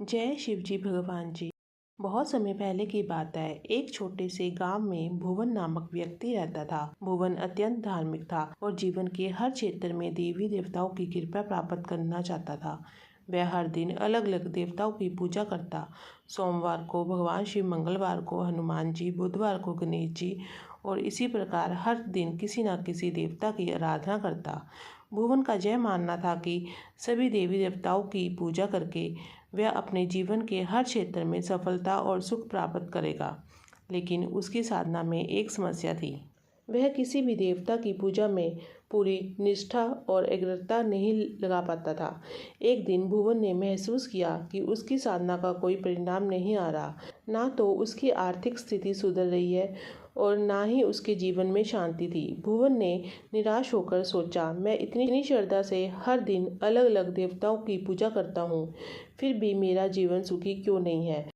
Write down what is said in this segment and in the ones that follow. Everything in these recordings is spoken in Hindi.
जय शिव जी भगवान जी। बहुत समय पहले की बात है। एक छोटे से गांव में भुवन नामक व्यक्ति रहता था। भुवन अत्यंत धार्मिक था और जीवन के हर क्षेत्र में देवी देवताओं की कृपा प्राप्त करना चाहता था। वह हर दिन अलग अलग देवताओं की पूजा करता। सोमवार को भगवान शिव, मंगलवार को हनुमान जी, बुधवार को गणेश जी और इसी प्रकार हर दिन किसी न किसी देवता की आराधना करता। भुवन का यह मानना था कि सभी देवी देवताओं की पूजा करके वह अपने जीवन के हर क्षेत्र में सफलता और सुख प्राप्त करेगा। लेकिन उसकी साधना में एक समस्या थी। वह किसी भी देवता की पूजा में पूरी निष्ठा और एकाग्रता नहीं लगा पाता था। एक दिन भुवन ने महसूस किया कि उसकी साधना का कोई परिणाम नहीं आ रहा। ना तो उसकी आर्थिक स्थिति सुधर रही है और ना ही उसके जीवन में शांति थी। भुवन ने निराश होकर सोचा, मैं इतनी श्रद्धा से हर दिन अलग अलग देवताओं की पूजा करता हूँ, फिर भी मेरा जीवन सुखी क्यों नहीं है।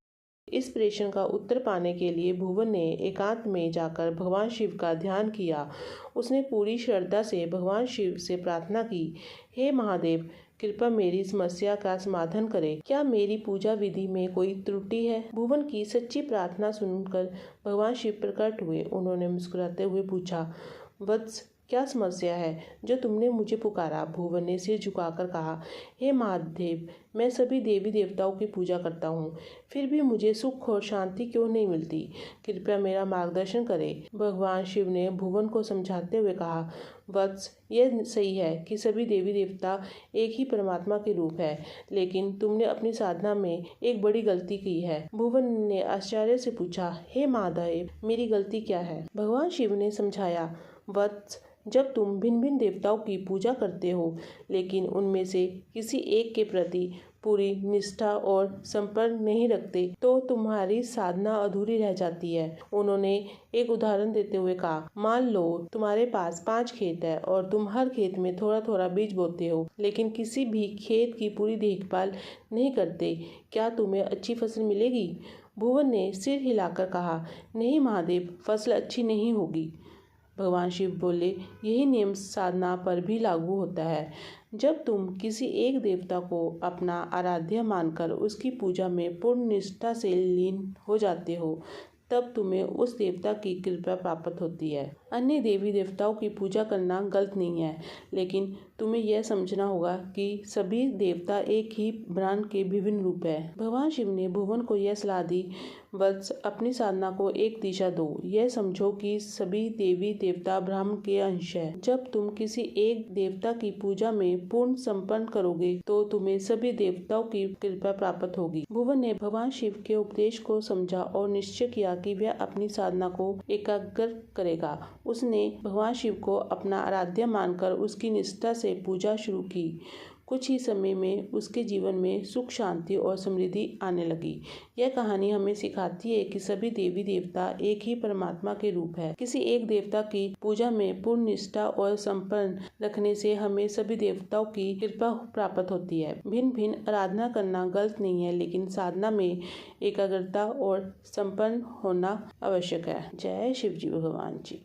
इस प्रश्न का उत्तर पाने के लिए भुवन ने एकांत में जाकर भगवान शिव का ध्यान किया। उसने पूरी श्रद्धा से भगवान शिव से प्रार्थना की, हे महादेव, कृपया मेरी समस्या का समाधान करें। क्या मेरी पूजा विधि में कोई त्रुटि है? भुवन की सच्ची प्रार्थना सुनकर भगवान शिव प्रकट हुए। उन्होंने मुस्कुराते हुए पूछा, वत्स, क्या समस्या है जो तुमने मुझे पुकारा? भुवन ने सिर झुकाकर कहा, हे महादेव, मैं सभी देवी देवताओं की पूजा करता हूँ, फिर भी मुझे सुख और शांति क्यों नहीं मिलती? कृपया मेरा मार्गदर्शन करें। भगवान शिव ने भुवन को समझाते हुए कहा, वत्स, यह सही है कि सभी देवी देवता एक ही परमात्मा के रूप है, लेकिन तुमने अपनी साधना में एक बड़ी गलती की है। भुवन ने आश्चर्य से पूछा, हे महादेव, मेरी गलती क्या है? भगवान शिव ने समझाया, वत्स, जब तुम भिन्न भिन्न देवताओं की पूजा करते हो लेकिन उनमें से किसी एक के प्रति पूरी निष्ठा और समर्पण नहीं रखते तो तुम्हारी साधना अधूरी रह जाती है। उन्होंने एक उदाहरण देते हुए कहा, मान लो तुम्हारे पास 5 खेत है और तुम हर खेत में थोड़ा थोड़ा बीज बोते हो, लेकिन किसी भी खेत की पूरी देखभाल नहीं करते, क्या तुम्हें अच्छी फसल मिलेगी? भुवन ने सिर हिलाकर कहा, नहीं महादेव, फसल अच्छी नहीं होगी। भगवान शिव बोले, यही नियम साधना पर भी लागू होता है। जब तुम किसी एक देवता को अपना आराध्य मानकर उसकी पूजा में पूर्ण निष्ठा से लीन हो जाते हो, तब तुम्हें उस देवता की कृपा प्राप्त होती है। अन्य देवी देवताओं की पूजा करना गलत नहीं है, लेकिन तुम्हें यह समझना होगा कि सभी देवता एक ही ब्रह्मांड के विभिन्न रूप है। भगवान शिव ने भुवन को यह सलाह दी, वत्स, अपनी साधना को एक दिशा दो। यह समझो कि सभी देवी देवता ब्रह्म के अंश है। जब तुम किसी एक देवता की पूजा में पूर्ण समर्पण करोगे तो तुम्हें सभी देवताओं की कृपा प्राप्त होगी। भुवन ने भगवान शिव के उपदेश को समझा और निश्चय किया कि वह अपनी साधना को एकाग्र करेगा। उसने भगवान शिव को अपना आराध्य मानकर उसकी निष्ठा से पूजा शुरू की। कुछ ही समय में उसके जीवन में सुख, शांति और समृद्धि आने लगी। यह कहानी हमें सिखाती है कि सभी देवी देवता एक ही परमात्मा के रूप है। किसी एक देवता की पूजा में पूर्ण निष्ठा और समर्पण रखने से हमें सभी देवताओं की कृपा प्राप्त होती है। भिन्न भिन्न आराधना करना गलत नहीं है, लेकिन साधना में एकाग्रता और समर्पण होना आवश्यक है। जय शिव जी भगवान जी।